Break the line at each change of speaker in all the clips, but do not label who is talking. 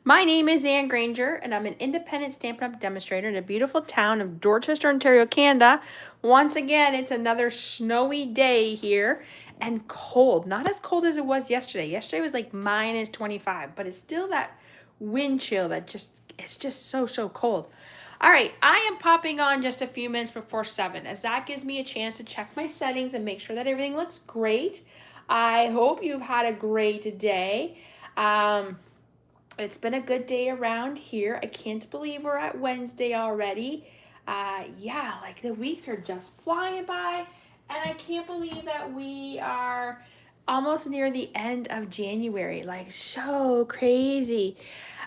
My name is Anne Granger, and I'm an independent Stampin' Up! Demonstrator in the beautiful town of Dorchester, Ontario, Canada. Once again, it's another snowy day here and cold. Not as cold as it was yesterday. Yesterday was like minus 25, but it's still that wind chill that it's just so cold. All right, I am popping on just a few minutes before 7 as that gives me a chance to check my settings and make sure that everything looks great. I hope you've had a great day. It's been a good day around here. I can't believe we're at Wednesday already. Yeah, like the weeks are just flying by, and I can't believe that we are almost near the end of January. Like, so crazy.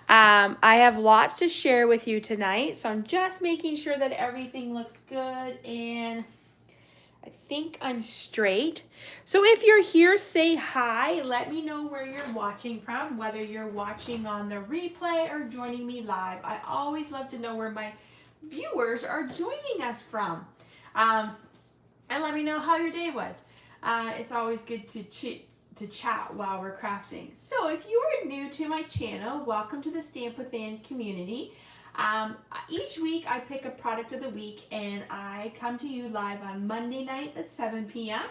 I have lots to share with you tonight, so I'm just making sure that everything looks good and I think I'm straight. So if you're here, say hi. Let me know where you're watching from, whether you're watching on the replay or joining me live. I always love to know where my viewers are joining us from. And let me know how your day was. It's always good to chat while we're crafting. So if you are new to my channel, welcome to the Stamp with Anne community. Each week I pick a product of the week and I come to you live on Monday nights at 7 p.m.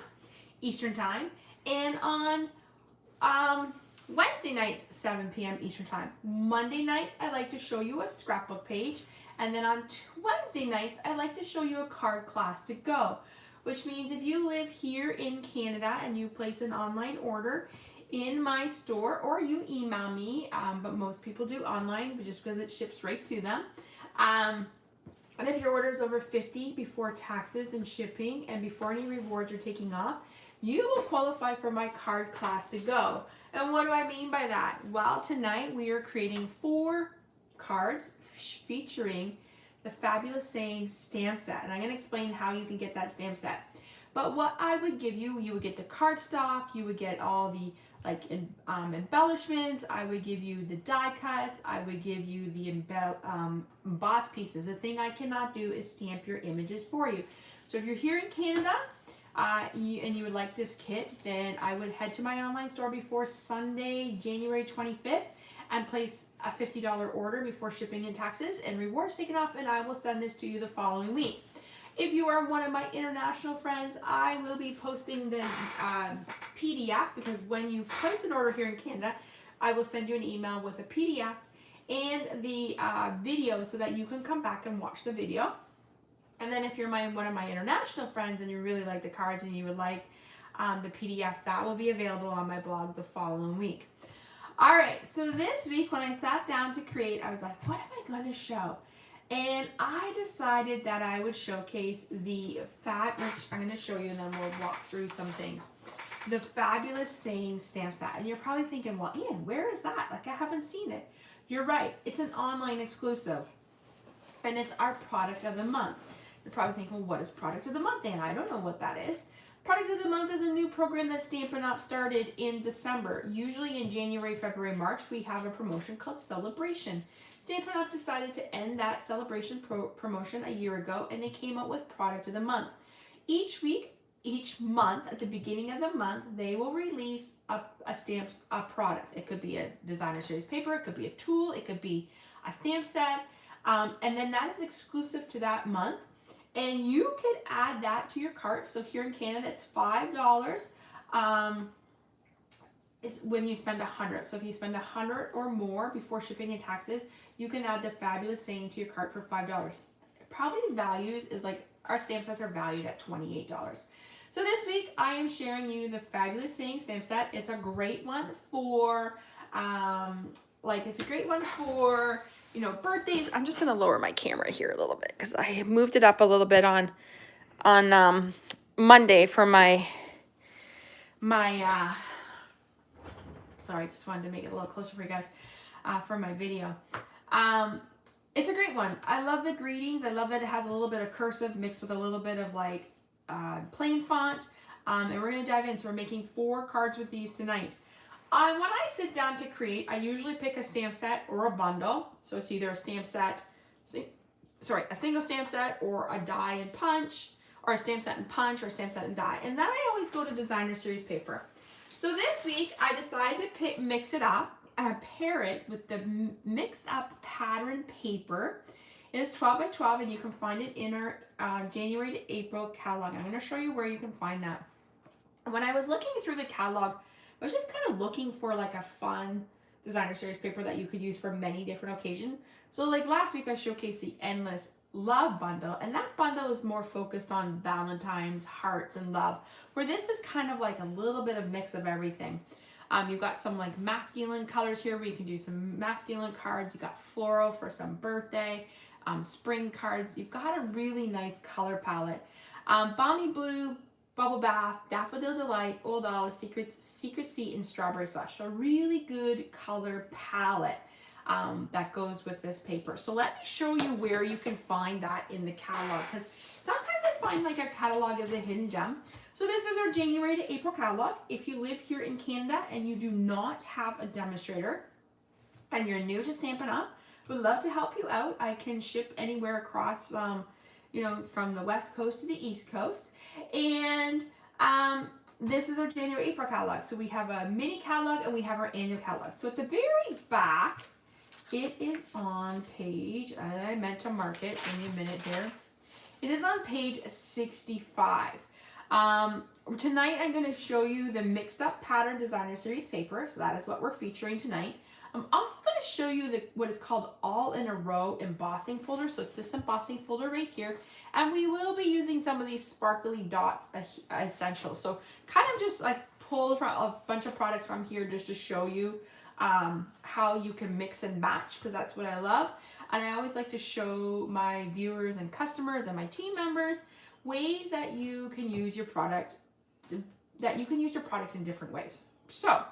Eastern Time and on Wednesday nights 7 p.m. Eastern Time. Monday nights I like to show you a scrapbook page, and then on Wednesday nights I like to show you a card class to go, which means if you live here in Canada and you place an online order in my store or you email me, but most people do online just because it ships right to them. And if your order is over 50 before taxes and shipping and before any rewards are taking off, you will qualify for my card class to go. And what do I mean by that? Well, tonight we are creating 4 cards featuring the Fabulous Saying stamp set, and I'm going to explain how you can get that stamp set. But what I would give you, you would get the cardstock, you would get all the embellishments, I would give you the die cuts, I would give you the embossed pieces. The thing I cannot do is stamp your images for you. So if you're here in Canada and you would like this kit, then I would head to my online store before Sunday, January 25th and place a $50 order before shipping and taxes and rewards taken off, and I will send this to you the following week. If you are one of my international friends, I will be posting the PDF, because when you place an order here in Canada, I will send you an email with a PDF and the video so that you can come back and watch the video. And then if you're one of my international friends and you really like the cards and you would like the PDF, that will be available on my blog the following week. All right, so this week when I sat down to create, I was like, what am I going to show? And I decided that I would showcase the I'm going to show you and then we'll walk through some things. The Fabulous Saying stamp set. And you're probably thinking, well, Ian, where is that? Like, I haven't seen it. You're right. It's an online exclusive. And it's our product of the month. You're probably thinking, well, what is product of the month, Anne? I don't know what that is. Product of the month is a new program that Stampin' Up! Started in December. Usually in January, February, March, we have a promotion called Celebration. Stampin' Up! Decided to end that celebration promotion a year ago, and they came out with Product of the Month. Each month, at the beginning of the month, they will release a product. It could be a designer series paper, it could be a tool, it could be a stamp set, and then that is exclusive to that month. And you could add that to your cart. So here in Canada, it's $5. Is when you spend $100. So if you spend $100 or more before shipping and taxes, you can add the Fabulous Saying to your cart for $5. Probably the values is like our stamp sets are valued at $28. So this week I am sharing you the Fabulous Saying stamp set. It's a great one for birthdays. I'm just gonna lower my camera here a little bit because I moved it up a little bit on Monday for my sorry, just wanted to make it a little closer for you guys for my video. It's a great one. I love the greetings. I love that it has a little bit of cursive mixed with a little bit of like plain font. And we're going to dive in. So we're making 4 cards with these tonight. When I sit down to create, I usually pick a stamp set or a bundle. So it's either a stamp set, a single stamp set, or a die and punch, or a stamp set and punch, or a stamp set and die. And then I always go to designer series paper. So this week I decided to mix it up pair it with the mixed up pattern paper. It is 12 by 12 and you can find it in our January to April catalog. I'm going to show you where you can find that. When I was looking through the catalog, I was just kind of looking for like a fun designer series paper that you could use for many different occasions. So like last week I showcased the Endless Love bundle, and that bundle is more focused on Valentine's, hearts, and love, where this is kind of like a little bit of mix of everything. You've got some like masculine colors here where you can do some masculine cards. You got floral for some birthday, spring cards. You've got a really nice color palette. Balmy Blue, Bubble Bath, Daffodil Delight, Old Olive, Secret Seat, and Strawberry Slush. So a really good color palette that goes with this paper. So let me show you where you can find that in the catalog, because sometimes I find like a catalog is a hidden gem. So this is our January to April catalog. If you live here in Canada and you do not have a demonstrator and you're new to Stampin' Up, would love to help you out. I can ship anywhere across, you know, from the West Coast to the East Coast. And this is our January April catalog. So we have a mini catalog and we have our annual catalog. So at the very back, it is on page, I meant to mark it, give me a minute here. It is on page 65. Tonight I'm going to show you the mixed up pattern designer series paper. So that is what we're featuring tonight. I'm also going to show you what is called all in a row embossing folder. So it's this embossing folder right here. And we will be using some of these sparkly dots essentials. So kind of just like pull from a bunch of products from here just to show you how you can mix and match, because that's what I love. And I always like to show my viewers and customers and my team members ways that you can use your product, in different ways. So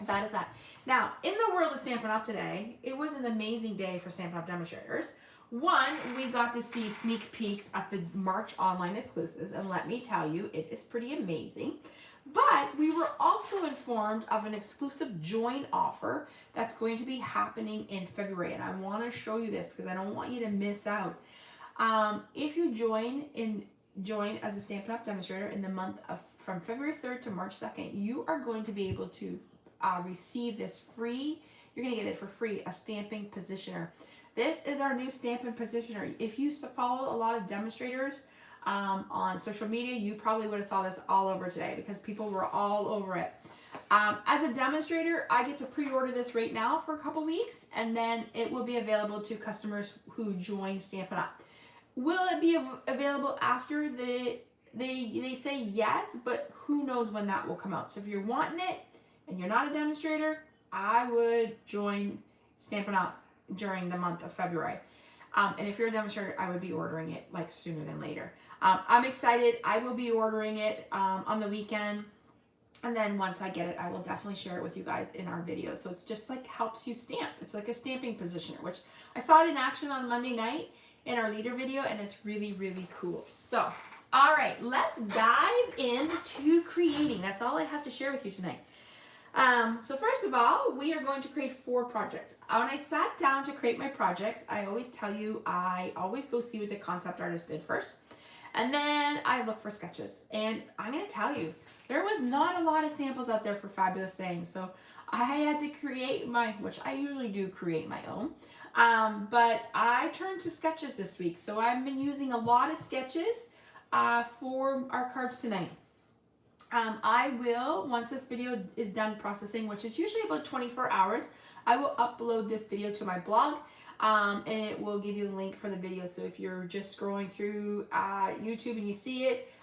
that is that. Now, in the world of Stampin' Up today, it was an amazing day for Stampin' Up demonstrators. One, we got to see sneak peeks at the March online exclusives, and let me tell you, it is pretty amazing. But we were also informed of an exclusive join offer that's going to be happening in February, and I want to show you this because I don't want you to miss out. If you join as a Stampin' Up demonstrator in the month of from February 3rd to March 2nd, you are going to be able to receive this free, you're going to get it for free, a stamping positioner. This is our new stamping positioner. If you used to follow a lot of demonstrators on social media, you probably would have saw this all over today because people were all over it. As a demonstrator, I get to pre-order this right now for a couple weeks, and then it will be available to customers who join Stampin' Up. Will it be available after they say yes, but who knows when that will come out. So if you're wanting it and you're not a demonstrator, I would join Stampin' Up during the month of February. And if you're a demonstrator, I would be ordering it like sooner than later. I'm excited. I will be ordering it on the weekend. And then once I get it, I will definitely share it with you guys in our videos. So it's just like helps you stamp. It's like a stamping positioner, which I saw it in action on Monday night in our leader video, and it's really, really cool. So, all right, let's dive into creating. That's all I have to share with you tonight. So first of all, we are going to create 4 projects. When I sat down to create my projects, I always tell you, I always go see what the concept artist did first. And then I look for sketches. And I'm going to tell you, there was not a lot of samples out there for Fabulous Sayings. So I had to create which I usually do create my own. But I turned to sketches this week. So I've been using a lot of sketches for our cards tonight. I will, once this video is done processing, which is usually about 24 hours, I will upload this video to my blog, and it will give you a link for the video. So if you're just scrolling through YouTube and you see it,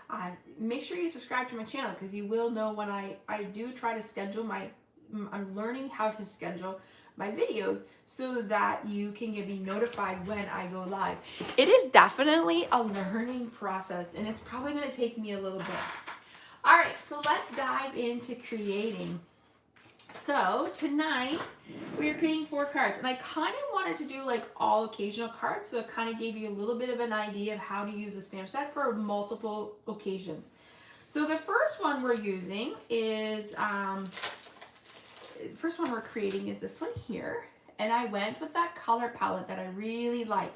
make sure you subscribe to my channel, because you will know when I do try to schedule I'm learning how to schedule my videos so that you can be notified when I go live. It is definitely a learning process, and it's probably going to take me a little bit. All right, so let's dive into creating. So tonight we are creating 4 cards, and I kind of wanted to do like all occasional cards, so it kind of gave you a little bit of an idea of how to use a stamp set for multiple occasions. So the first one we're using is, first one we're creating is this one here, and I went with that color palette that I really like.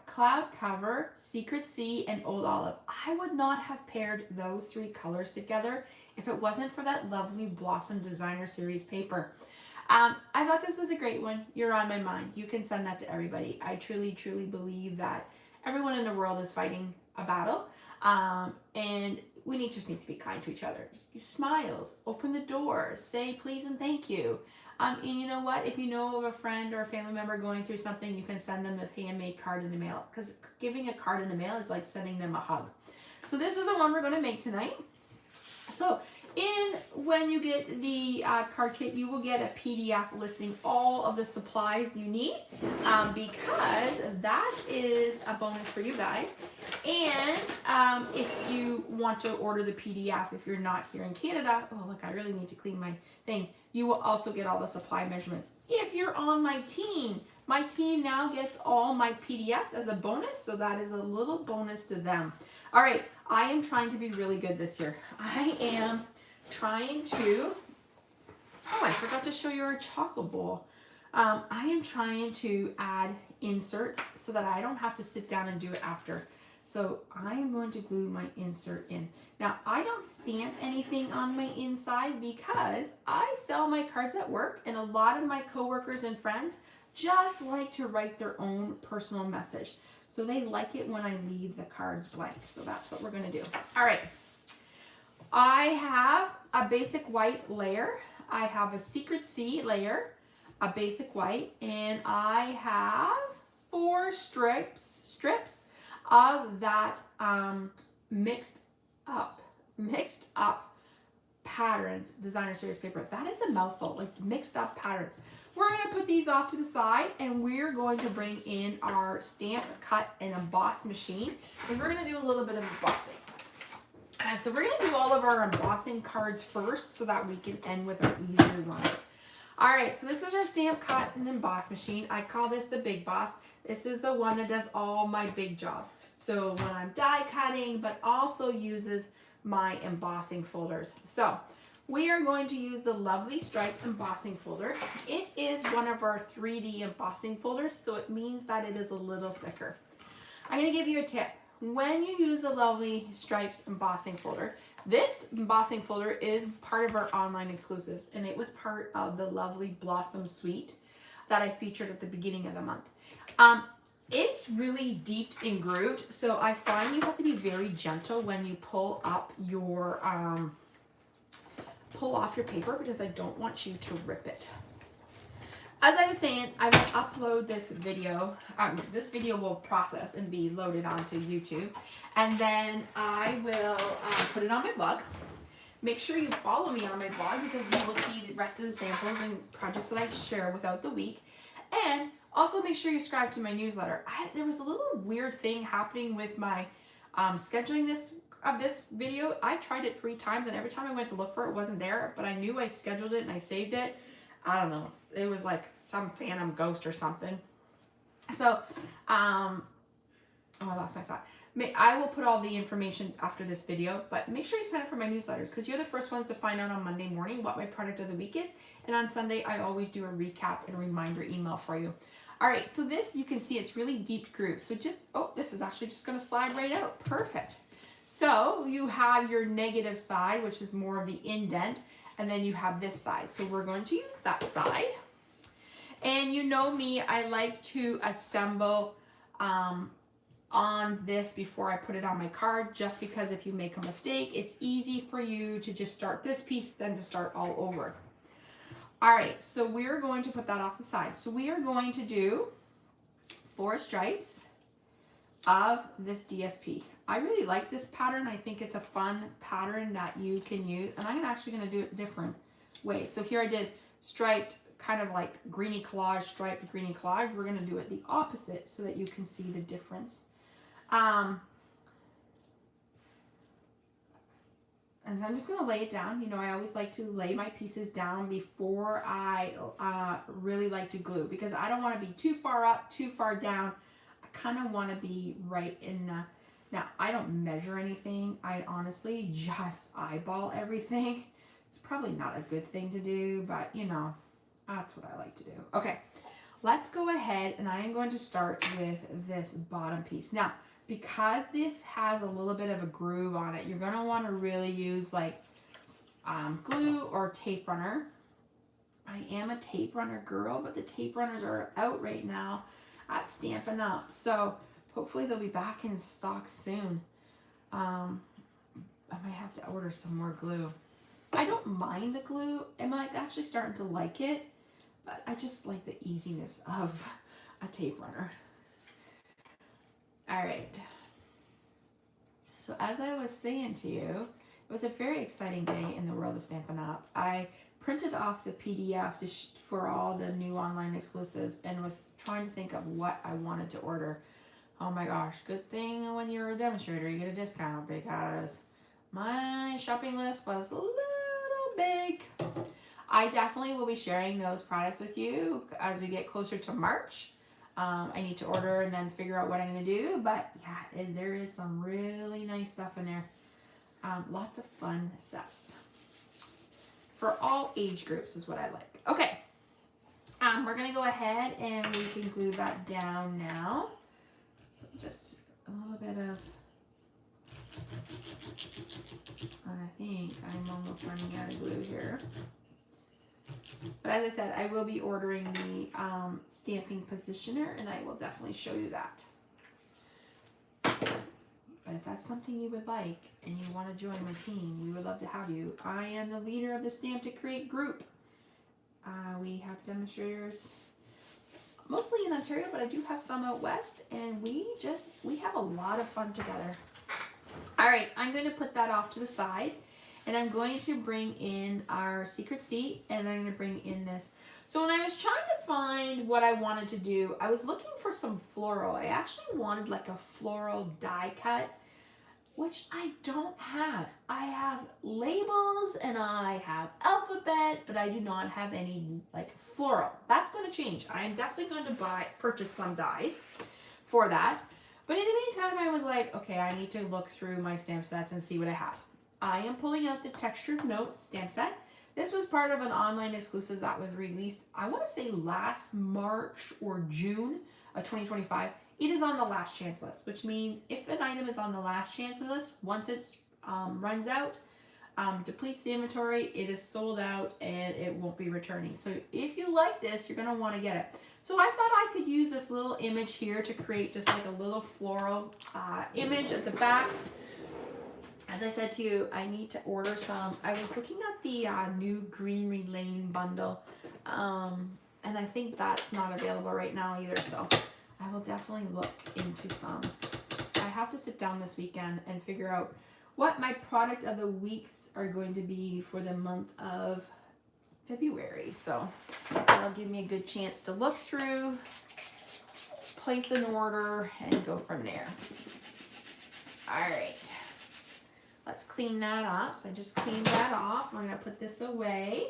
Cloud Cover, Secret Sea, and Old Olive. I would not have paired those 3 colors together if it wasn't for that lovely Blossom Designer Series paper. I thought this was a great one. You're on my mind. You can send that to everybody. I truly, truly believe that everyone in the world is fighting a battle. And we just need to be kind to each other. Smiles, open the door, say please and thank you. And you know what? If you know of a friend or a family member going through something, you can send them this handmade card in the mail. Because giving a card in the mail is like sending them a hug. So this is the one we're going to make tonight. So when you get the card kit, you will get a PDF listing all of the supplies you need, because that is a bonus for you guys. And if you want to order the PDF, if you're not here in Canada, oh look, I really need to clean my thing, you will also get all the supply measurements. If you're on my team now gets all my PDFs as a bonus, so that is a little bonus to them. All right, I am trying to be really good this year. I am trying to, oh, I forgot to show you our chocolate bowl. I am trying to add inserts so that I don't have to sit down and do it after. So I am going to glue my insert in. Now, I don't stamp anything on my inside because I sell my cards at work, and a lot of my coworkers and friends just like to write their own personal message. So they like it when I leave the cards blank. So that's what we're going to do. All right. I have a basic white layer. I have a Secret C layer, a basic white, and I have 4 strips of that mixed up patterns, designer series paper. That is a mouthful, like mixed up patterns. We're going to put these off to the side, and we're going to bring in our stamp, cut, and emboss machine, and we're going to do a little bit of embossing. So we're going to do all of our embossing cards first so that we can end with our easier ones. All right, so this is our stamp, cut, and emboss machine. I call this the Big Boss. This is the one that does all my big jobs. So when I'm die cutting, but also uses my embossing folders. So we are going to use the lovely striped embossing folder. It is one of our 3D embossing folders, so it means that it is a little thicker. I'm going to give you a tip. When you use the lovely striped embossing folder, this embossing folder is part of our online exclusives, and it was part of the lovely Blossom Suite that I featured at the beginning of the month. It's really deep and grooved, so I find you have to be very gentle when you pull up your pull off your paper, because I don't want you to rip it. As I was saying, I will upload this video. This video will process and be loaded onto YouTube, and then I will put it on my blog. Make sure you follow me on my blog, because you will see the rest of the samples and projects that I share without the week. And also make sure you subscribe to my newsletter. There was a little weird thing happening with my scheduling this video. I tried it 3 times, and every time I went to look for it, it wasn't there, but I knew I scheduled it and I saved it. I don't know. It was like some phantom ghost or something. So, oh, I lost my thought. I will put all the information after this video, but make sure you sign up for my newsletters, because you're the first ones to find out on Monday morning what my product of the week is. And on Sunday, I always do a recap and reminder email for you. All right, so this, you can see it's really deep groove. So just, oh, this is actually just going to slide right out. Perfect. So you have your negative side, which is more of the indent, and then you have this side. So we're going to use that side. And you know me, I like to assemble on this before I put it on my card, just because if you make a mistake, it's easy for you to just start this piece, then to start all over. All right, so we're going to put that off the side. So we are going to do 4 stripes of this DSP. I really like this pattern. I think it's a fun pattern that you can use, and I'm actually going to do it a different way. So here I did striped, kind of like greeny collage, striped greeny collage. We're going to do it the opposite so that you can see the difference. And so I'm just going to lay it down. You know, I always like to lay my pieces down before I really like to glue, because I don't want to be too far up, too far down. I kind of want to be right in the... Now, I don't measure anything. I honestly just eyeball everything. It's probably not a good thing to do, but you know, that's what I like to do. Okay, let's go ahead, and I am going to start with this bottom piece. Now, because this has a little bit of a groove on it, you're going to want to really use like glue or tape runner. I am a tape runner girl, but the tape runners are out right now at Stampin' Up. So hopefully they'll be back in stock soon. I might have to order some more glue. I don't mind the glue. I'm like actually starting to like it, but I just like the easiness of a tape runner. All right. So as I was saying to you, it was a very exciting day in the world of Stampin' Up. I printed off the PDF for all the new online exclusives and was trying to think of what I wanted to order. Oh my gosh, good thing when you're a demonstrator you get a discount, because my shopping list was a little big. I definitely will be sharing those products with you as we get closer to March. I need to order and then figure out what I'm going to do, but yeah, there is some really nice stuff in there. Lots of fun sets for all age groups is what I like. Okay, we're going to go ahead and we can glue that down now. So just a little bit of, I think I'm almost running out of glue here. But as I said, I will be ordering the stamping positioner, and I will definitely show you that. But if that's something you would like and you want to join my team, we would love to have you. I am the leader of the Stamp to Create group. We have demonstrators mostly in Ontario, but I do have some out west, and we have a lot of fun together. All right, I'm going to put that off to the side. And I'm going to bring in our secret seat, and I'm going to bring in this. So when I was trying to find what I wanted to do, I was looking for some floral. I actually wanted like a floral die cut, which I don't have. I have labels and I have alphabet, but I do not have any like floral. That's going to change. I am definitely going to purchase some dies for that. But in the meantime, I was like, okay, I need to look through my stamp sets and see what I have. I am pulling out the Textured Notes stamp set. This was part of an online exclusive that was released, I want to say last March or June of 2025. It is on the last chance list, which means if an item is on the last chance list, once it runs out, depletes the inventory, it is sold out and it won't be returning. So if you like this, you're going to want to get it. So I thought I could use this little image here to create just like a little floral image at the back. As I said to you, I need to order some. I was looking at the new Greenery Lane bundle, and I think that's not available right now either, so I will definitely look into some. I have to sit down this weekend and figure out what my product of the weeks are going to be for the month of February. So that'll give me a good chance to look through, place an order, and go from there. All right. Let's clean that up. So I just cleaned that off. We're going to put this away.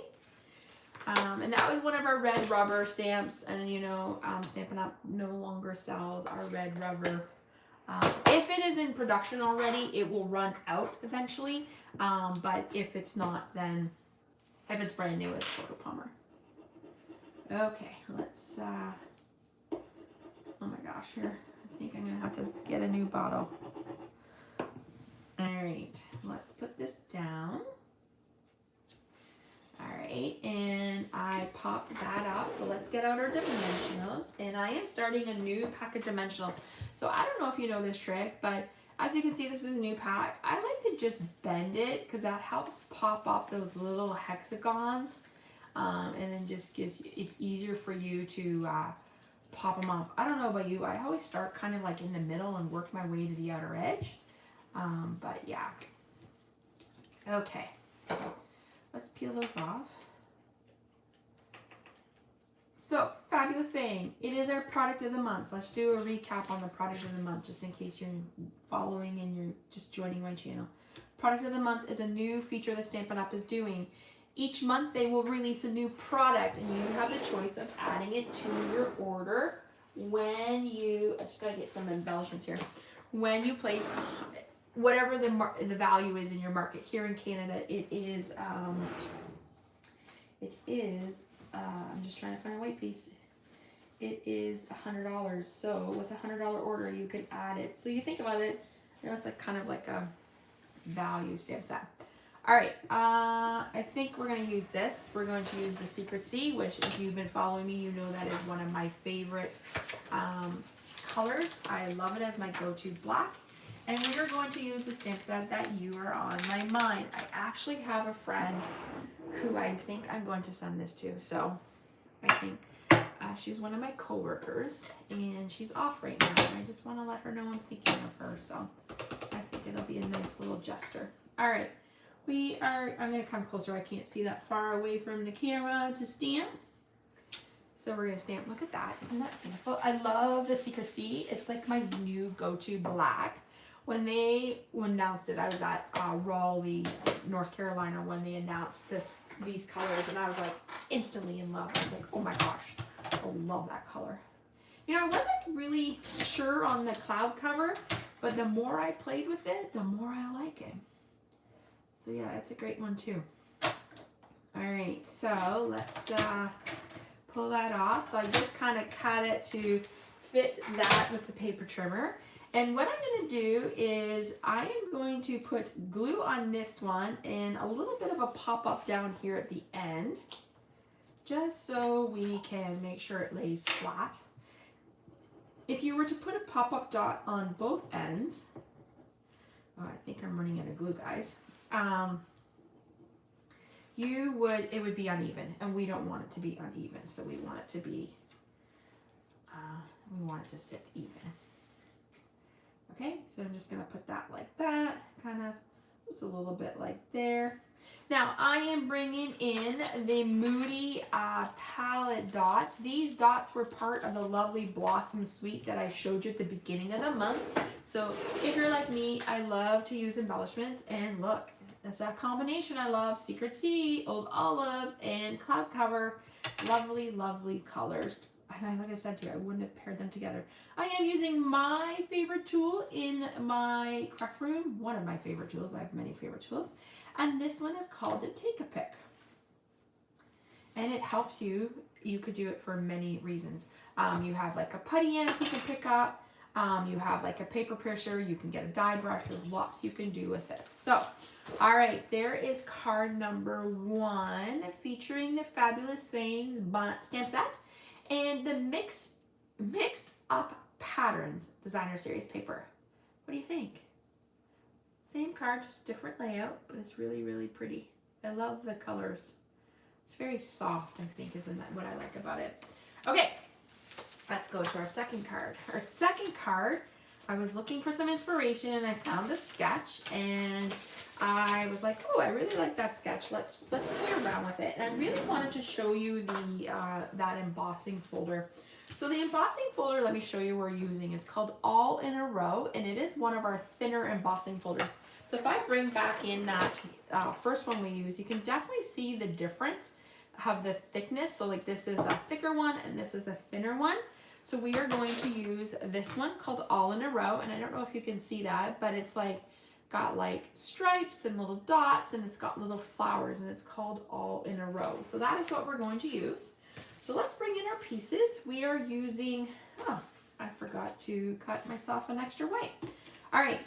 And that was one of our red rubber stamps. And you know, Stampin' Up no longer sells our red rubber. If it is in production already, it will run out eventually. But if it's not, then if it's brand new, it's photo plumber. Okay, let's, oh my gosh, here. I think I'm going to have to get a new bottle. All right, let's put this down. All right, and I popped that up. So let's get out our dimensionals. And I am starting a new pack of dimensionals. So I don't know if you know this trick, but as you can see, this is a new pack. I like to just bend it because that helps pop up those little hexagons. And then just gives, it's easier for you to pop them up. I don't know about you. I always start kind of like in the middle and work my way to the outer edge. But yeah. Okay. Let's peel those off. So, fabulous saying. It is our product of the month. Let's do a recap on the product of the month, just in case you're following and you're just joining my channel. Product of the month is a new feature that Stampin' Up is doing. Each month they will release a new product, and you have the choice of adding it to your order when you, I just gotta get some embellishments here, when you place whatever the value is in your market. Here in Canada, it is, I'm just trying to find a white piece. It is $100. So with a $100 order, you can add it. So you think about it, you know, it's like kind of like a value stamp set. All right, I think we're gonna use this. We're going to use the Secret Sea, which if you've been following me, you know that is one of my favorite colors. I love it as my go-to black. And we are going to use the stamp set that you are on my mind. I actually have a friend who I think I'm going to send this to. So I think she's one of my coworkers and she's off right now. And I just want to let her know I'm thinking of her. So I think it'll be a nice little gesture. All right. I'm going to come closer. I can't see that far away from the camera to stamp. So we're going to stamp. Look at that. Isn't that beautiful? I love the Secret Sea. It's like my new go-to black. When they announced it, I was at Raleigh, North Carolina, when they announced these colors, and I was like instantly in love. I was like, oh my gosh, I love that color. You know, I wasn't really sure on the cloud cover, but the more I played with it, the more I like it. So yeah, it's a great one too. All right, so let's pull that off. So I just kind of cut it to fit that with the paper trimmer. And what I'm going to do is I am going to put glue on this one and a little bit of a pop-up down here at the end, just so we can make sure it lays flat. If you were to put a pop-up dot on both ends, oh, I think I'm running out of glue, guys, it would be uneven, and we don't want it to be uneven, so we want it to be, we want it to sit even. Okay, so I'm just going to put that like that, kind of just a little bit like there. Now I am bringing in the Moody palette dots. These dots were part of the lovely Blossom Suite that I showed you at the beginning of the month. So if you're like me, I love to use embellishments, and look, that's that combination I love. Secret Sea, Old Olive, and Cloud Cover. Lovely, lovely colors. And like I said to you, I wouldn't have paired them together. I am using my favorite tool in my craft room, one of my favorite tools. I have many favorite tools. And this one is called a Take a Pick. And it helps you. You could do it for many reasons. You have like a putty ends you can pick up. You have like a paper piercer. You can get a die brush. There's lots you can do with this. So, all right, there is card number 1 featuring the Fabulous Sayings stamp set. And the mixed up patterns designer series paper. What do you think? Same card, just different layout, but it's really, really pretty. I love the colors. It's very soft, I think, isn't that what I like about it? Okay, let's go to our second card. Our second card, I was looking for some inspiration and I found a sketch, and I was like, oh, I really like that sketch. Let's play around with it. And I really wanted to show you the that embossing folder. So the embossing folder, let me show you what we're using. It's called All in a Row, and it is one of our thinner embossing folders. So if I bring back in that first one we use, you can definitely see the difference of the thickness. So like this is a thicker one and this is a thinner one. So we are going to use this one called All in a Row, and I don't know if you can see that, but it's like got like stripes and little dots, and it's got little flowers, and it's called All in a Row. So that is what we're going to use. So let's bring in our pieces. We are using, oh, I forgot to cut myself an extra white. All right,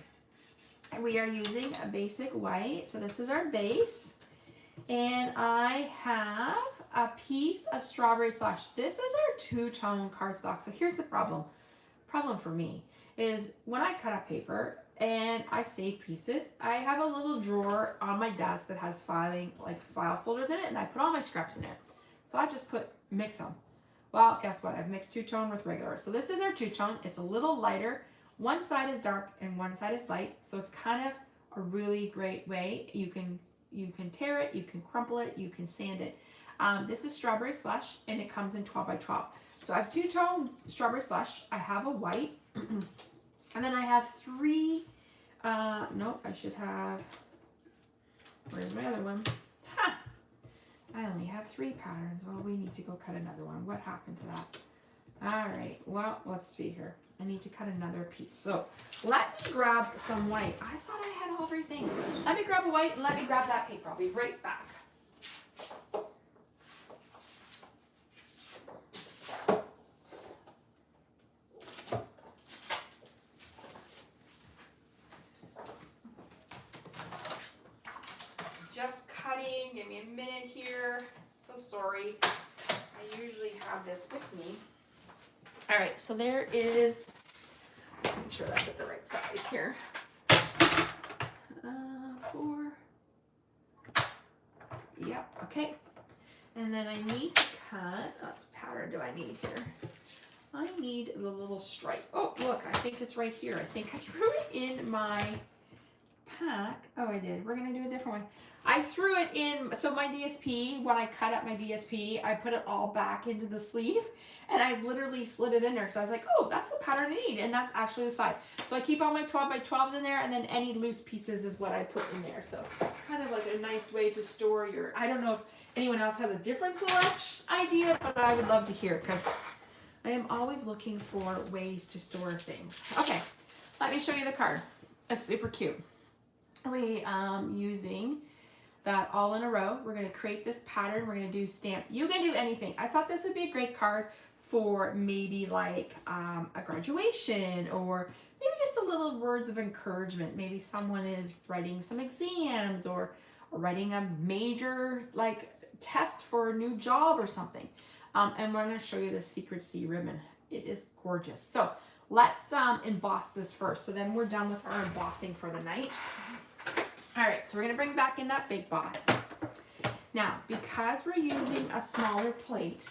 we are using a basic white. So this is our base, and I have a piece of Strawberry Slush. This is our two-tone cardstock. So here's the problem. Problem for me is when I cut up paper and I save pieces, I have a little drawer on my desk that has file folders in it, and I put all my scraps in it. So I just mix them. Well, guess what? I've mixed two-tone with regular. So this is our two-tone. It's a little lighter. One side is dark and one side is light. So it's kind of a really great way. You can tear it, you can crumple it, you can sand it. This is Strawberry Slush, and it comes in 12 by 12. So I have two-tone Strawberry Slush. I have a white, and then I have three. Nope, I should have. Where's my other one? Ha! I only have 3 patterns. Well, we need to go cut another one. What happened to that? All right. Well, let's see here. I need to cut another piece. So let me grab some white. I thought I had everything. Let me grab a white and let me grab that paper. I'll be right back. this with me. All right, so there is, just make sure that's at the right size here. 4. Yep, okay. And then I need to cut, what pattern do I need here? I need the little stripe. Oh, look, I think it's right here. I think I threw it in my pack. Oh, I did. We're going to do a different one. I threw it in, so my DSP, when I cut up my DSP, I put it all back into the sleeve, and I literally slid it in there because I was like, oh, that's the pattern I need, and that's actually the side. So I keep all my 12 by 12s in there, and then any loose pieces is what I put in there. So it's kind of like a nice way to store your, I don't know if anyone else has a different select idea, but I would love to hear, because I am always looking for ways to store things. Okay, let me show you the card. It's super cute. We using that all in a row. We're going to create this pattern. We're going to do stamp. You can do anything. I thought this would be a great card for maybe like a graduation, or maybe just a little words of encouragement. Maybe someone is writing some exams, or writing a major like test for a new job or something. And we're going to show you the Secret C ribbon. It is gorgeous. So let's emboss this first. So then we're done with our embossing for the night. All right, so we're gonna bring back in that big boss. Now, because we're using a smaller plate,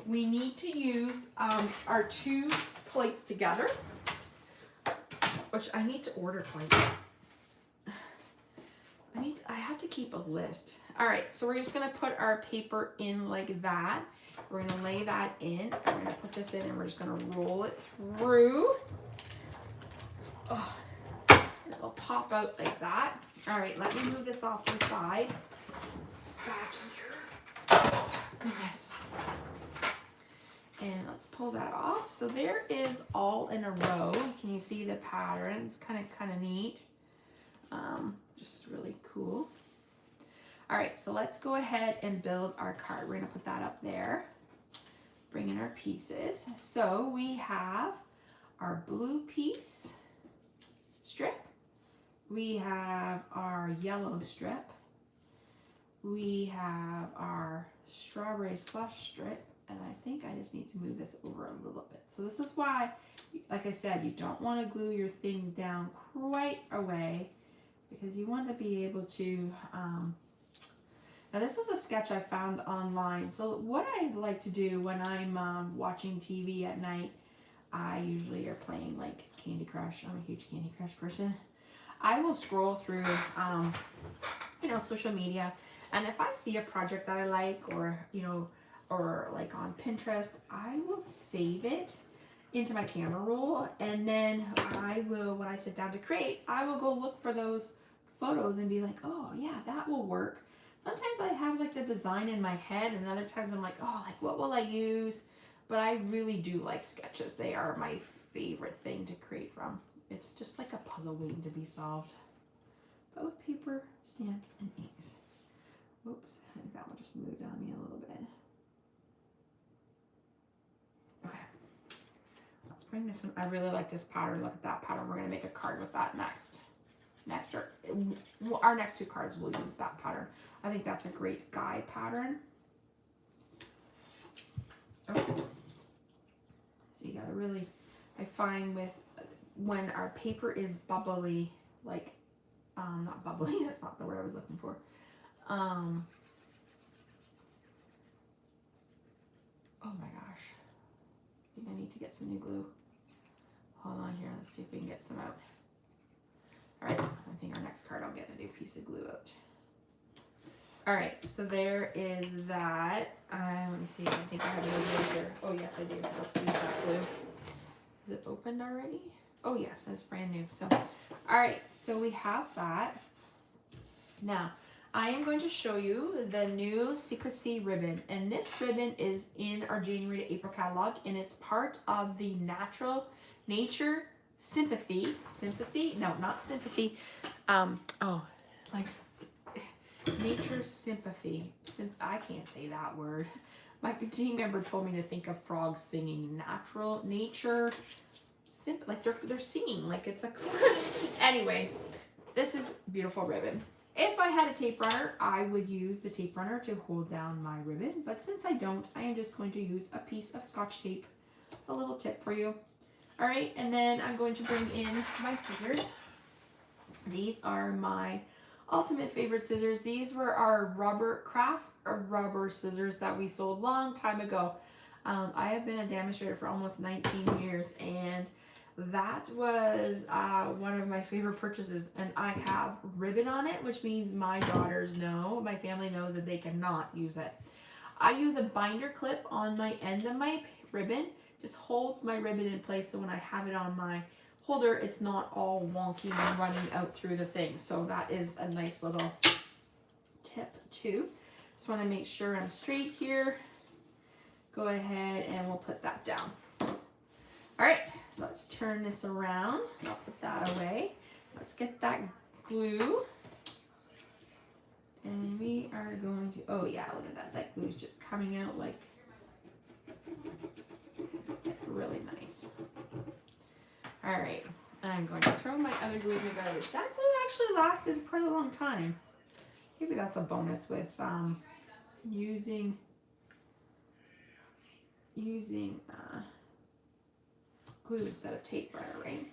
we need to use our 2 plates together, which I need to order plates. I have to keep a list. All right, so we're just gonna put our paper in like that. We're gonna lay that in. I'm gonna put this in, and we're just gonna roll it through. Oh, it'll pop out like that. All right, let me move this off to the side. Back here. Oh, goodness. And let's pull that off. So there is all in a row. Can you see the pattern? It's kind of neat. Just really cool. All right, so let's go ahead and build our card. We're gonna put that up there. Bring in our pieces. So we have our blue piece strip. We have our yellow strip. We have our strawberry slush strip. And I think I just need to move this over a little bit. So this is why, like I said, you don't want to glue your things down quite away, because you want to be able to, now this was a sketch I found online. So what I like to do when I'm watching TV at night, I usually are playing like Candy Crush. I'm a huge Candy Crush person. I will scroll through, social media, and if I see a project that I like, or, or like on Pinterest, I will save it into my camera roll, and then I will, when I sit down to create, I will go look for those photos and be like, oh yeah, that will work. Sometimes I have like the design in my head, and other times I'm like, oh, like what will I use? But I really do like sketches. They are my favorite thing to create from. It's just like a puzzle waiting to be solved, but with paper, stamps, and inks. Oops, I think that one just moved on me a little bit. Okay, let's bring this one. I really like this pattern. Look at that pattern. We're gonna make a card with that next. Our next 2 cards will use that pattern. I think that's a great guide pattern. Okay. So you gotta really, I find with, when our paper is bubbly, like, not bubbly, that's not the word I was looking for. Oh my gosh. I think I need to get some new glue. Hold on here, let's see if we can get some out. All right, I think our next card I'll get a new piece of glue out. All right, so there is that. Let me see, I think I have it over here. Oh yes, I do. Let's use that glue. Is it opened already? Oh yes, it's brand new. So, all right, so we have that. Now, I am going to show you the new Secret C ribbon, and this ribbon is in our January to April catalog, and it's part of the Nature Sympathy, no, not sympathy, Nature Sympathy, I can't say that word. My team member told me to think of frogs singing. Nature, like they're singing, like it's a, anyways, this is beautiful ribbon. If I had a tape runner, I would use the tape runner to hold down my ribbon, but since I don't, I am just going to use a piece of Scotch tape. A little tip for you. All right, and then I'm going to bring in my scissors. These are my ultimate favorite scissors. These were our rubber scissors that we sold long time ago. I have been a demonstrator for almost 19 years, and that was one of my favorite purchases. And I have ribbon on it, which means my daughters know, my family knows that they cannot use it. I use a binder clip on my end of my ribbon. Just holds my ribbon in place, so when I have it on my holder, it's not all wonky and running out through the thing. So that is a nice little tip too. Just want to make sure I'm straight here. Go ahead and we'll put that down. All right, let's turn this around. I'll put that away. Let's get that glue. And we are going to, oh yeah, look at that. That glue is just coming out like really nice. All right, I'm going to throw my other glue in the garbage. That glue actually lasted quite a long time. Maybe that's a bonus with using glue instead of tape runner, right?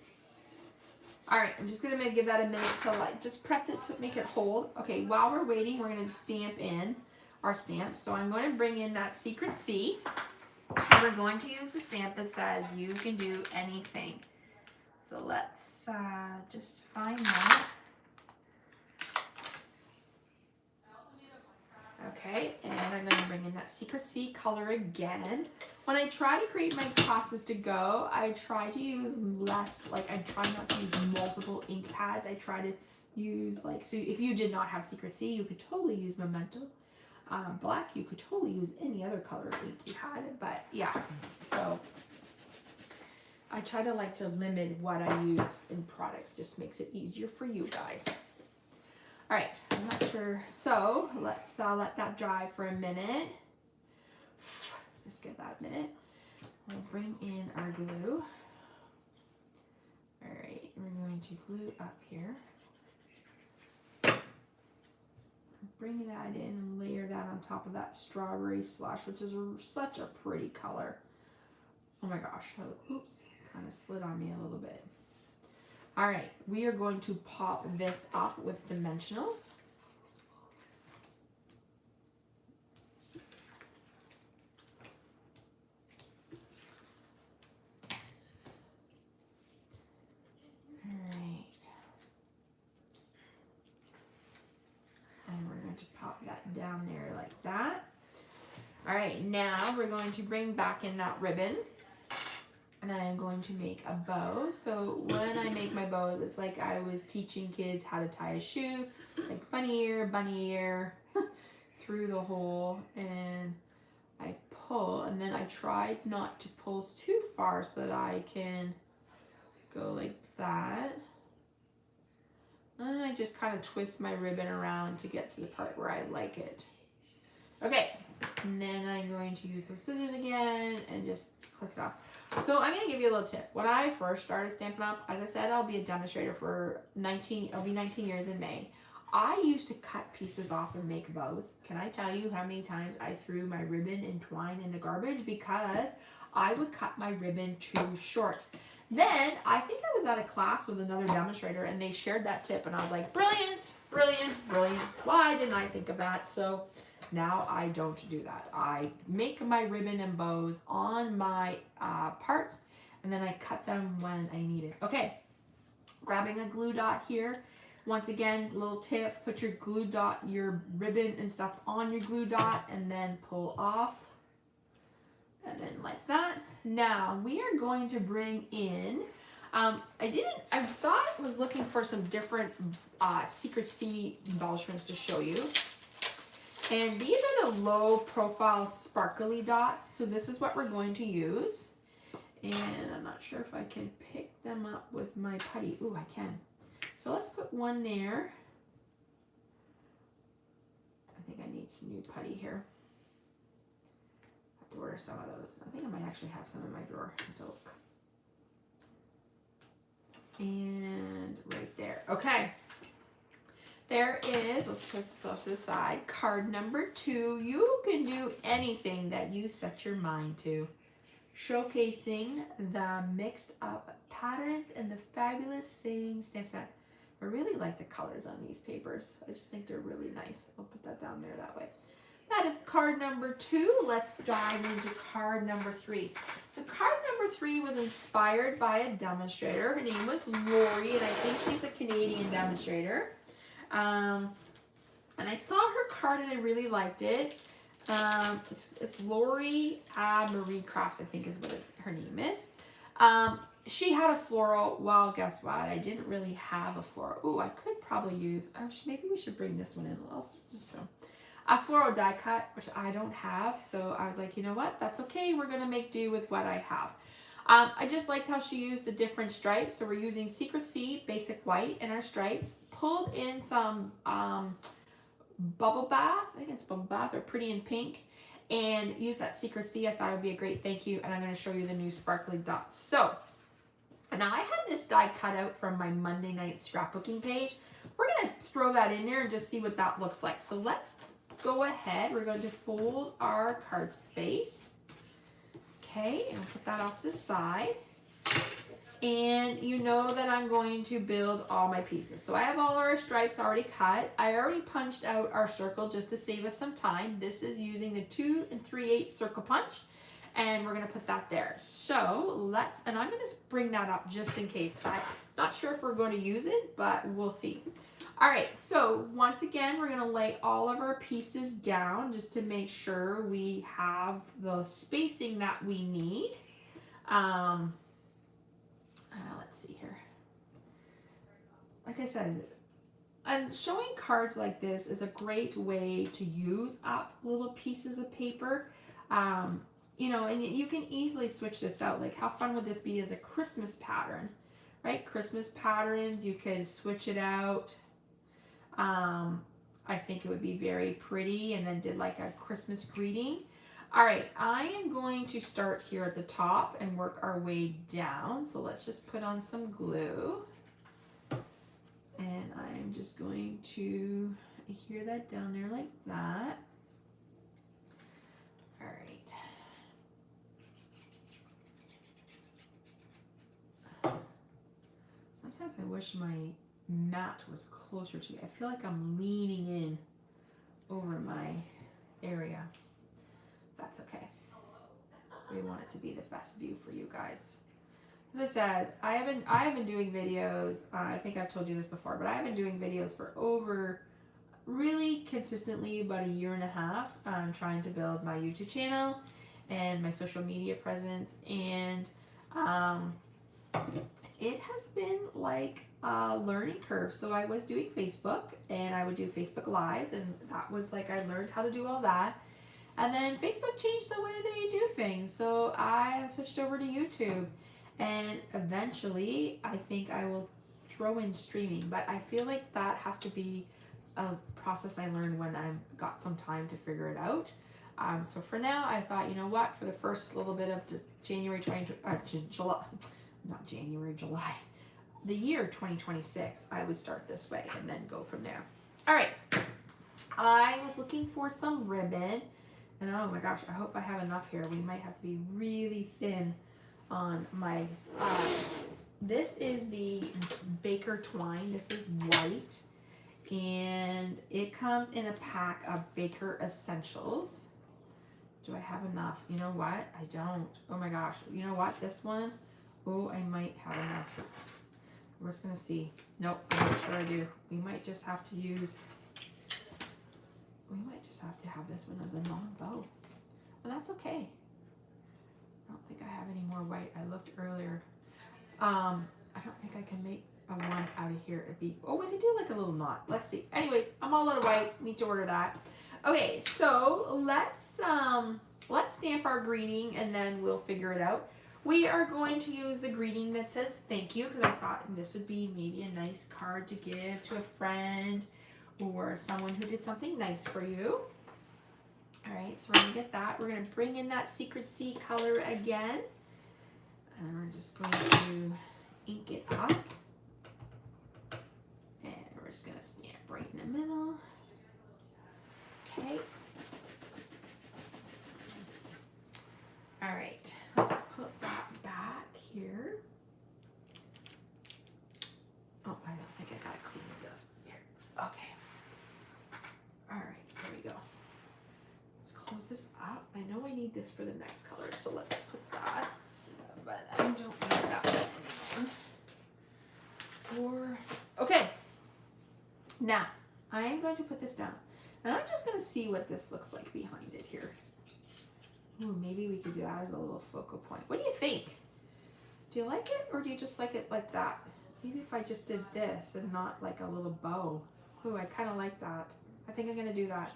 All right, I'm just gonna give that a minute to like just press it to make it hold. Okay, while we're waiting, we're gonna stamp in our stamp. So I'm going to bring in that secret C. We're going to use the stamp that says you can do anything. So let's just find that. Okay, and I'm going to bring in that secret C color again. When I try to create my classes to go, I try to use less, like I try not to use multiple ink pads. I try to use like, so if you did not have secret C, you could totally use Memento. Black, you could totally use any other color ink you had, but yeah, so I try to like to limit what I use in products, just makes it easier for you guys. All right, I'm not sure, so let's let that dry for a minute. Just give that a minute. We'll bring in our glue. All right, we're going to glue up here. Bring that in and layer that on top of that strawberry slush, which is such a pretty color. Oh my gosh, oops, kind of slid on me a little bit. All right, we are going to pop this up with dimensionals. Pop that down there like that. All right, now we're going to bring back in that ribbon, and I'm going to make a bow. So when I make my bows, it's like I was teaching kids how to tie a shoe, like bunny ear through the hole, and I pull, and then I tried not to pull too far so that I can go like that. And then I just kind of twist my ribbon around to get to the part where I like it. Okay, and then I'm going to use those scissors again and just click it off. So I'm going to give you a little tip. When I first started Stampin' Up, as I said, I'll be a demonstrator for I'll be 19 years in May. I used to cut pieces off and make bows. Can I tell you how many times I threw my ribbon and twine in the garbage because I would cut my ribbon too short. Then I think I was at a class with another demonstrator and they shared that tip and I was like, brilliant, brilliant, brilliant. Why didn't I think of that? So now I don't do that. I make my ribbon and bows on my parts and then I cut them when I need it. Okay, grabbing a glue dot here. Once again, little tip, put your glue dot, your ribbon and stuff on your glue dot and then pull off. And then like that. Now we are going to bring in, I thought I was looking for some different Secret C embellishments to show you. And these are the low profile sparkly dots. So this is what we're going to use. And I'm not sure if I can pick them up with my putty. Ooh, I can. So let's put one there. I think I need some new putty here. To order some of those. I think I might actually have some in my drawer. To look. And right there. Okay. There is, let's put this off to the side, card number 2. You can do anything that you set your mind to. Showcasing the mixed up patterns and the fabulous saying stamp set. I really like the colors on these papers. I just think they're really nice. I'll put that down there that way. That is card number 2. Let's dive into card number 3. So card number 3 was inspired by a demonstrator. Her name was Lori, and I think she's a Canadian demonstrator. And I saw her card and I really liked it. It's Lori Marie Crafts, I think is what her name is. She had a floral. Well, guess what? I didn't really have a floral. Ooh, I could probably use, maybe we should bring this one in. Well, just so. A floral die cut, which I don't have. So I was like, you know what? That's okay. We're going to make do with what I have. I just liked how she used the different stripes. So we're using Secret Sea, basic white in our stripes. Pulled in some Bubble Bath. I think it's Bubble Bath or Pretty in Pink. And use that Secret Sea. I thought it would be a great thank you. And I'm going to show you the new sparkly dots. So now I have this die cut out from my Monday night scrapbooking page. We're going to throw that in there and just see what that looks like. So let's go ahead. We're going to fold our card space. Okay, and put that off to the side. And you know that I'm going to build all my pieces. So I have all our stripes already cut. I already punched out our circle just to save us some time. This is using the 2 3/8 circle punch. And we're going to put that there. So and I'm going to bring that up just in case. I'm not sure if we're going to use it, but we'll see. All right, so once again, we're going to lay all of our pieces down just to make sure we have the spacing that we need. Let's see here. Like I said, and showing cards like this is a great way to use up little pieces of paper. You know, and you can easily switch this out. Like, how fun would this be as a Christmas pattern, right? Christmas patterns, you could switch it out. I think it would be very pretty, and then did like a Christmas greeting. All right, I am going to start here at the top and work our way down. So let's just put on some glue. And I'm just going to adhere that down there like that. All right. Sometimes I wish my mat was closer to me. I feel like I'm leaning in over my area. That's okay. We want it to be the best view for you guys. As I said, I have been doing videos. I think I've told you this before, but I've been doing videos for over really consistently about 1.5 years. I'm trying to build my YouTube channel and my social media presence, and it has been like a learning curve. So I was doing Facebook, and I would do Facebook Lives, and that was like I learned how to do all that. And then Facebook changed the way they do things, so I switched over to YouTube. And eventually, I think I will throw in streaming, but I feel like that has to be a process I learned when I've got some time to figure it out. So for now, I thought, you know what, for the first little bit of July, the year 2026, I would start this way and then go from there. All right, I was looking for some ribbon. And oh my gosh, I hope I have enough here. We might have to be really thin on my, this is the Baker twine. This is white. And it comes in a pack of Baker Essentials. Do I have enough? You know what? I don't. Oh my gosh. You know what? This one, oh, I might have enough. We're just going to see. Nope, I'm not sure I do. We might just have to use... We might just have to have this one as a non-bow. And that's okay. I don't think I have any more white. I looked earlier. I don't think I can make a one out of here. It'd be, oh, we could do like a little knot. Let's see. Anyways, I'm all out of white. Need to order that. Okay, so let's stamp our greeting and then we'll figure it out. We are going to use the greeting that says thank you, because I thought this would be maybe a nice card to give to a friend or someone who did something nice for you. All right, so we're gonna get that. We're gonna bring in that Secret Sea color again. And we're just going to ink it up. And we're just gonna stamp right in the middle. Okay. All right, let's put that back here. Oh, I don't think I got it cleaned up here. Okay. All right, there we go. Let's close this up. I know I need this for the next color, so let's put that. But I don't need that one anymore. Okay. Now, I am going to put this down. And I'm just going to see what this looks like behind it here. Ooh, maybe we could do that as a little focal point. What do you think? Do you like it, or do you just like it like that? Maybe if I just did this and not like a little bow. Ooh, I kind of like that. I think I'm going to do that.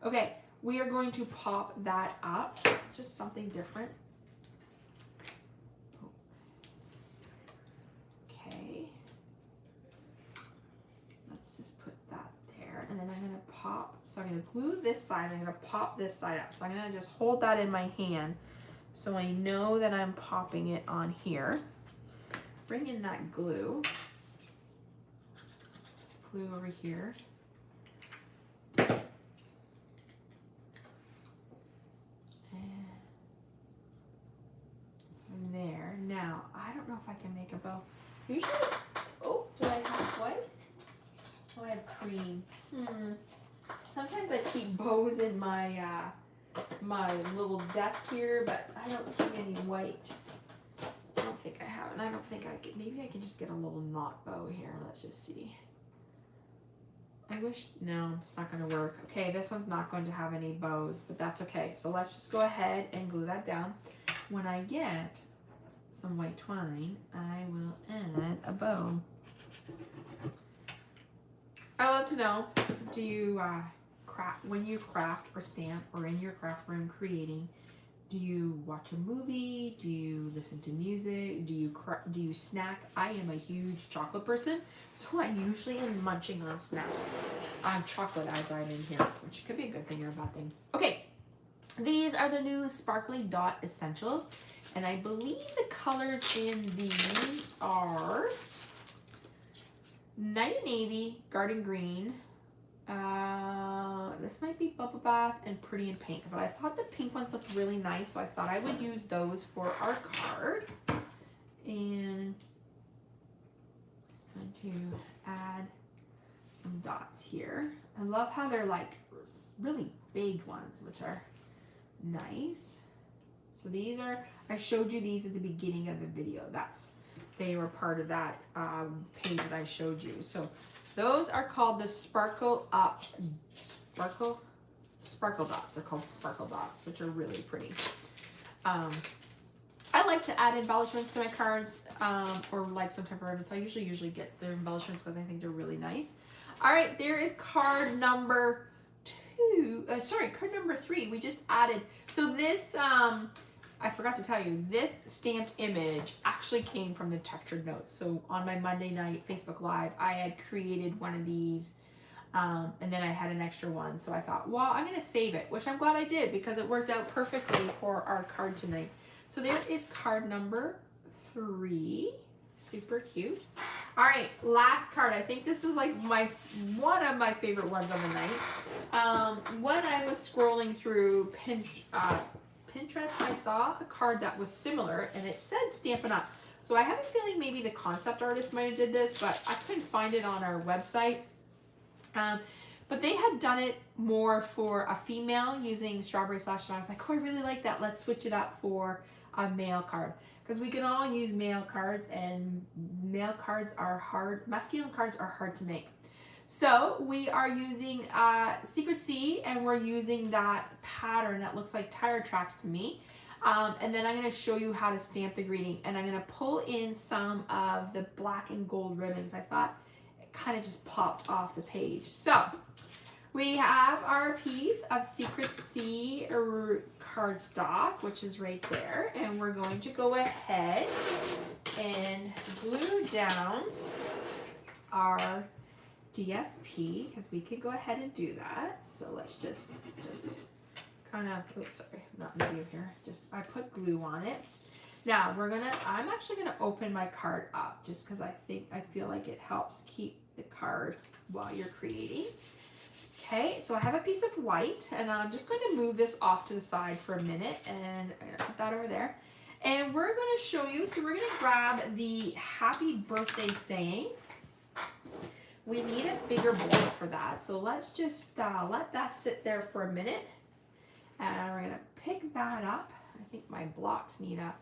Okay, we are going to pop that up. Just something different. Okay. Let's just put that there. And then I'm going to pop. So I'm going to glue this side. I'm going to pop this side up. So I'm going to just hold that in my hand so I know that I'm popping it on here. Bring in that glue. Glue over here. And there. Now, I don't know if I can make a bow. Usually, oh, do I have white? Oh, I have cream. Sometimes I keep bows in my my little desk here, but I don't see any white. I don't think I have, and I don't think I can. Maybe I can just get a little knot bow here. Let's just see. I wish, no, it's not going to work. Okay, this one's not going to have any bows, but that's okay. So let's just go ahead and glue that down. When I get some white twine, I will add a bow. I love to know, do you craft, when you craft or stamp or in your craft room creating, do you watch a movie? Do you listen to music? Do you snack? I am a huge chocolate person, so I usually am munching on snacks, on chocolate as I'm in here, which could be a good thing or a bad thing. Okay, these are the new Sparkly Dot Essentials, and I believe the colors in these are Night and Navy, Garden Green, this might be Bubble Bath, and Pretty in Pink, but I thought the pink ones looked really nice, so I thought I would use those for our card. And just going to add some dots here. I love how they're like really big ones, which are nice. So these are, I showed you these at the beginning of the video. They were part of that page that I showed you. So those are called the Sparkle Dots. They're called Sparkle Dots, which are really pretty. I like to add embellishments to my cards, or like some temporary events. I usually get their embellishments because I think they're really nice. All right, there is card number card number 3. We just added, so this, I forgot to tell you, this stamped image actually came from the Textured Notes. So on my Monday night Facebook Live, I had created one of these, and then I had an extra one. So I thought, well, I'm going to save it, which I'm glad I did because it worked out perfectly for our card tonight. So there is card number 3. Super cute. All right, last card. I think this is like one of my favorite ones of the night. When I was scrolling through Pinterest, I saw a card that was similar, and it said Stampin' Up. So I have a feeling maybe the concept artist might have did this, but I couldn't find it on our website. But they had done it more for a female using Strawberry Slash, and I was like, oh, I really like that. Let's switch it up for a male card. Because we can all use male cards, and male cards are hard, masculine cards are hard to make. So we are using Secret Sea, and we're using that pattern that looks like tire tracks to me. And then I'm going to show you how to stamp the greeting, and I'm going to pull in some of the black and gold ribbons. I thought it kind of just popped off the page. So we have our piece of Secret Sea cardstock, which is right there, and we're going to go ahead and glue down our DSP, because we could go ahead and do that. So let's just kind of, oops, sorry, not in the view here. I put glue on it. Now I'm actually gonna open my card up just because I feel like it helps keep the card while you're creating. Okay, so I have a piece of white, and I'm just going to move this off to the side for a minute, and I'm gonna put that over there. And we're gonna show you, so we're gonna grab the happy birthday saying. We need a bigger bowl for that, so let's just let that sit there for a minute. And we're gonna pick that up. I think my blocks need a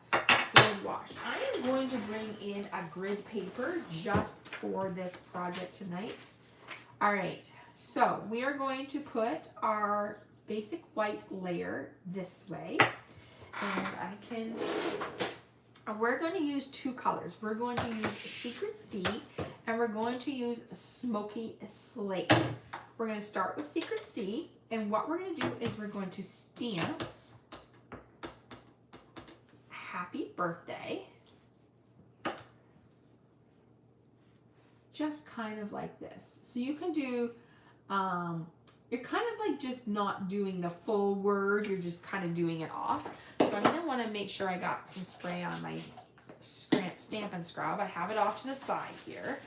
good wash. I am going to bring in a grid paper just for this project tonight. All right, so we are going to put our basic white layer this way. And we're going to use two colors. We're going to use Secret Sea, and we're going to use Smoky Slate. We're going to start with Secret Sea, and what we're going to do is we're going to stamp happy birthday, just kind of like this. So you can do, you're kind of like just not doing the full word, you're just kind of doing it off. So I'm going to want to make sure I got some spray on my Stampin' Scrub. I have it off to the side here.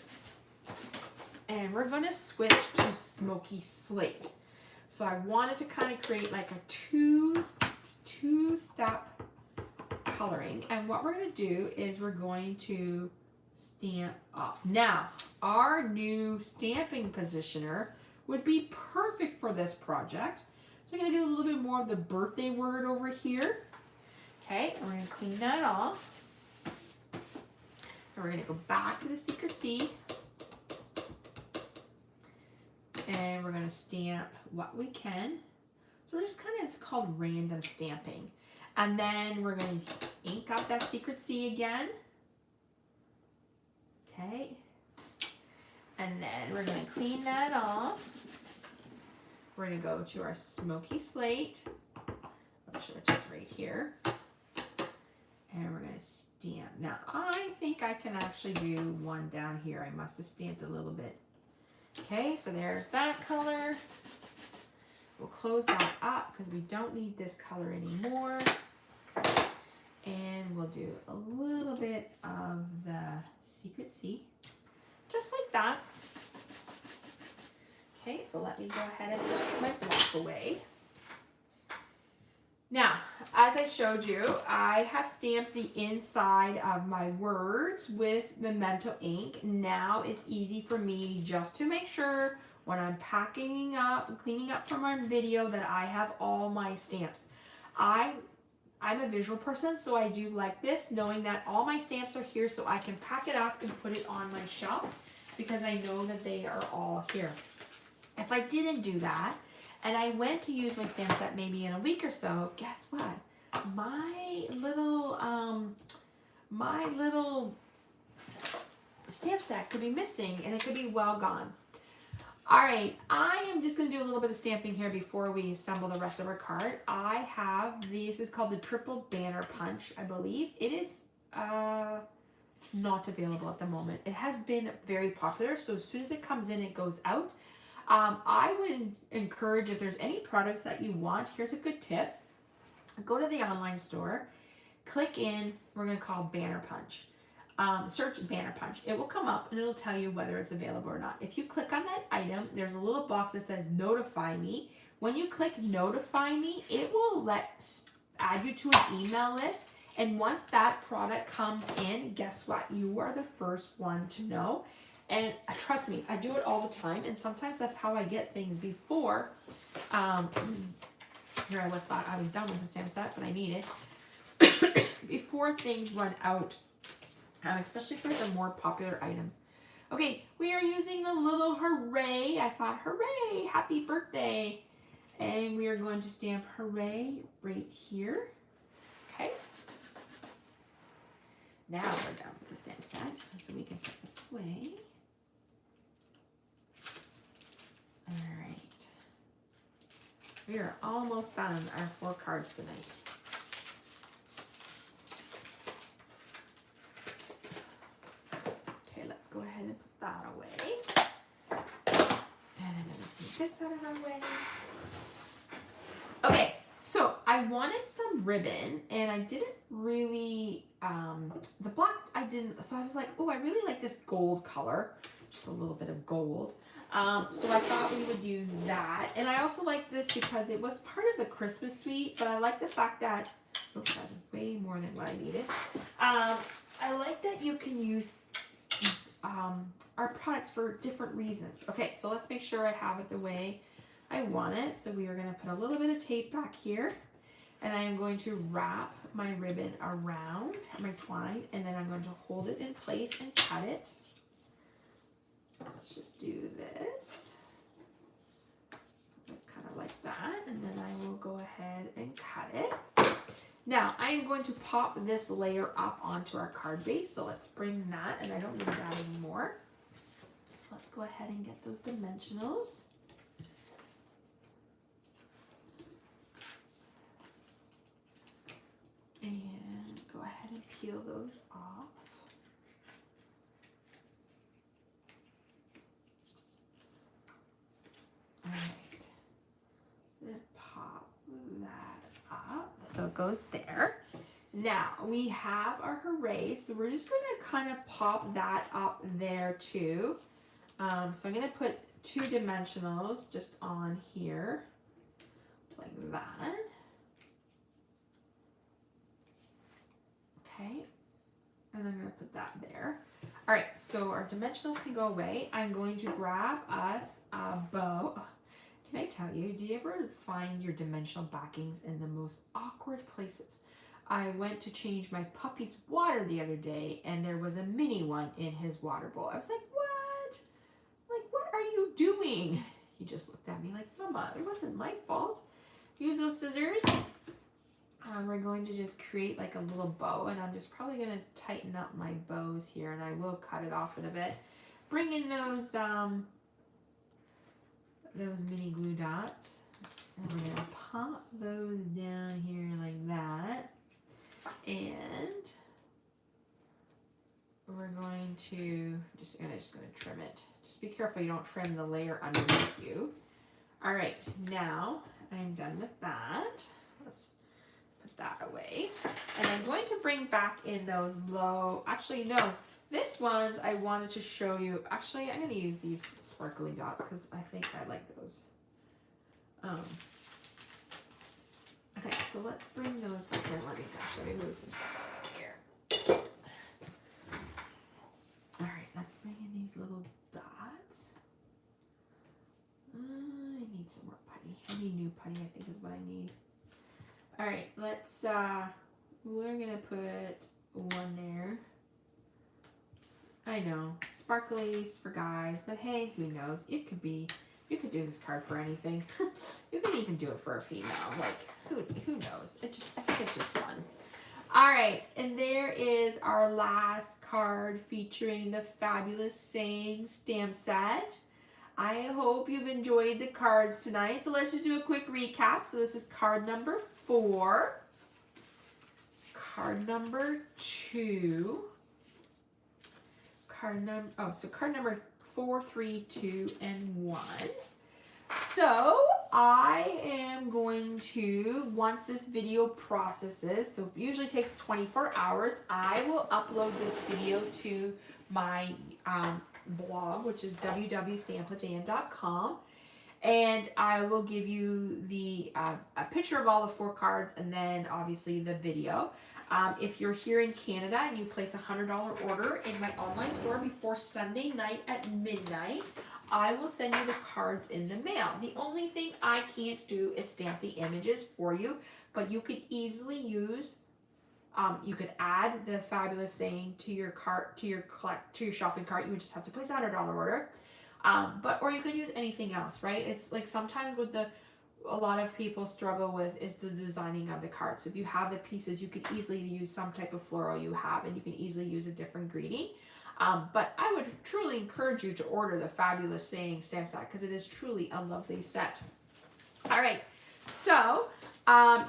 And we're going to switch to Smoky Slate. So I wanted to kind of create like a two-step coloring. And what we're going to do is we're going to stamp off. Now, our new stamping positioner would be perfect for this project. So I'm going to do a little bit more of the birthday word over here. Okay, and we're going to clean that off. And we're going to go back to the Secret Sea. And we're going to stamp what we can. So we're just kind of, it's called random stamping. And then we're going to ink up that Secret Sea again. Okay. And then we're going to clean that off. We're going to go to our Smoky Slate, which is right here. And we're going to stamp. Now, I think I can actually do one down here. I must have stamped a little bit. Okay, so there's that color. We'll close that up because we don't need this color anymore. And we'll do a little bit of the Secret Sea, just like that. Okay, so let me go ahead and put my block away. Now, as I showed you, I have stamped the inside of my words with Memento ink. Now it's easy for me just to make sure when I'm packing up and cleaning up for my video that I have all my stamps. I'm a visual person, so I do like this, knowing that all my stamps are here so I can pack it up and put it on my shelf because I know that they are all here. If I didn't do that, and I went to use my stamp set maybe in a week or so, guess what? My little stamp set could be missing and it could be well gone. All right, I am just going to do a little bit of stamping here before we assemble the rest of our card. I have this is called the Triple Banner Punch, I believe. It is, it's not available at the moment. It has been very popular, so as soon as it comes in, it goes out. I would encourage, if there's any products that you want, here's a good tip. Go to the online store, click in, we're going to call Banner Punch. Search Banner Punch. It will come up and it'll tell you whether it's available or not. If you click on that item, there's a little box that says notify me. When you click notify me, it will add you to an email list. And once that product comes in, guess what? You are the first one to know. And trust me, I do it all the time. And sometimes that's how I get things before. Here I thought I was done with the stamp set, but I need it. Before things run out. Especially for the more popular items. Okay, we are using the little hooray. I thought, hooray, happy birthday. And we are going to stamp hooray right here. Okay. Now we're done with the stamp set, so we can put this away. All right. We are almost done our 4 cards tonight. Go ahead and put that away. And I'm going to put this out of our way. Okay, so I wanted some ribbon and I didn't really the black I didn't, so I was like, oh, I really like this gold color, just a little bit of gold. So I thought we would use that. And I also like this because it was part of the Christmas suite, but I like the fact that, oops, that's way more than what I needed. I like that you can use our products for different reasons. Okay, so let's make sure I have it the way I want it. So we are going to put a little bit of tape back here, and I am going to wrap my ribbon around my twine, and then I'm going to hold it in place and cut it. Let's just do this, kind of like that, and then I will go ahead and cut it. Now I am going to pop this layer up onto our card base, so let's bring that, and I don't need that anymore. So let's go ahead and get those dimensionals. And go ahead and peel those off. All right, I'm gonna pop that up. So it goes there. Now we have our hooray, so we're just gonna kind of pop that up there too. So I'm gonna put 2 dimensionals just on here, like that. Okay, and I'm gonna put that there. All right, so our dimensionals can go away. I'm going to grab us a bow. Can I tell you, do you ever find your dimensional backings in the most awkward places? I went to change my puppy's water the other day, and there was a mini one in his water bowl. I was like, what? Like, what are you doing? He just looked at me like, Mama, it wasn't my fault. Use those scissors. We're going to just create like a little bow, and I'm just probably going to tighten up my bows here, and I will cut it off in a bit. Bring in those mini glue dots, and we're going to pop those down here like that, and we're going to just going to trim it. Just be careful you don't trim the layer underneath you. All right, now I'm done with that. Let's put that away, and I'm going to bring back in those low, actually no, this one's I wanted to show you. Actually, I'm going to use these sparkly dots because I think I like those. Okay, so let's bring those back here. Let me move some stuff out here. All right, let's bring in these little dots. I need some more putty. I need new putty, I think is what I need. All right, let's, we're gonna put one there. I know, sparklies for guys, but hey, who knows? It could be, you could do this card for anything. You could even do it for a female, like, who knows? I think it's just fun. All right, and there is our last card featuring the fabulous Saying stamp set. I hope you've enjoyed the cards tonight. So let's just do a quick recap. So this is card number 4, card number 2, card number 4, 3, 2, and 1. So I am going to, once this video processes, so it usually takes 24 hours, I will upload this video to my blog, which is www.stampwithanne.com, and I will give you the a picture of all the 4 cards, and then obviously the video. If you're here in Canada and you place a $100 order in my online store before Sunday night at midnight, I will send you the cards in the mail. The only thing I can't do is stamp the images for you, but you could easily use, you could add the fabulous Saying to your cart, to your shopping cart. You would just have to place a $100 order, or you could use anything else, right? It's like sometimes with a lot of people struggle with is the designing of the card. So if you have the pieces, you could easily use some type of floral you have, and you can easily use a different greeting. But I would truly encourage you to order the fabulous Saying stamp set because it is truly a lovely set. All right, so then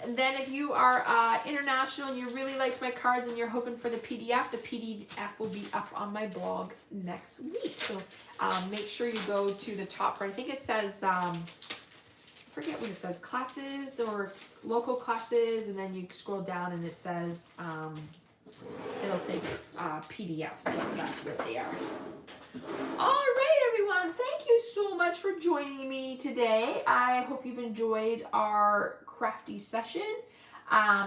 if you are international and you really liked my cards and you're hoping for the PDF will be up on my blog next week. So make sure you go to the top right. I think it says forget what it says, classes or local classes, and then you scroll down and it says, it'll say PDFs, so that's what they are. All right, everyone, thank you so much for joining me today. I hope you've enjoyed our crafty session.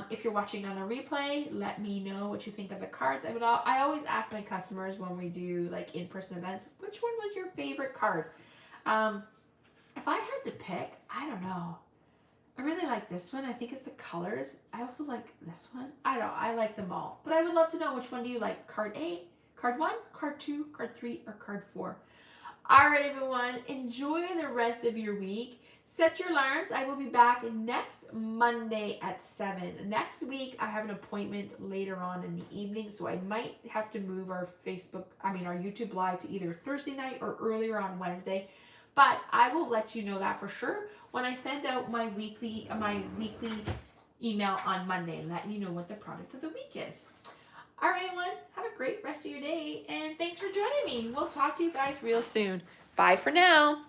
If you're watching on a replay, let me know what you think of the cards. I always ask my customers when we do like in-person events, which one was your favorite card? If I had to pick, I don't know. I really like this one. I think it's the colors. I also like this one. I don't know. I like them all. But I would love to know, which one do you like? Card A, card 1, card 2, card 3, or card 4? All right, everyone. Enjoy the rest of your week. Set your alarms. I will be back next Monday at 7. Next week, I have an appointment later on in the evening, so I might have to move our YouTube live to either Thursday night or earlier on Wednesday. But I will let you know that for sure when I send out my weekly email on Monday and let you know what the product of the week is. All right, everyone, have a great rest of your day, and thanks for joining me. We'll talk to you guys real soon. Bye for now.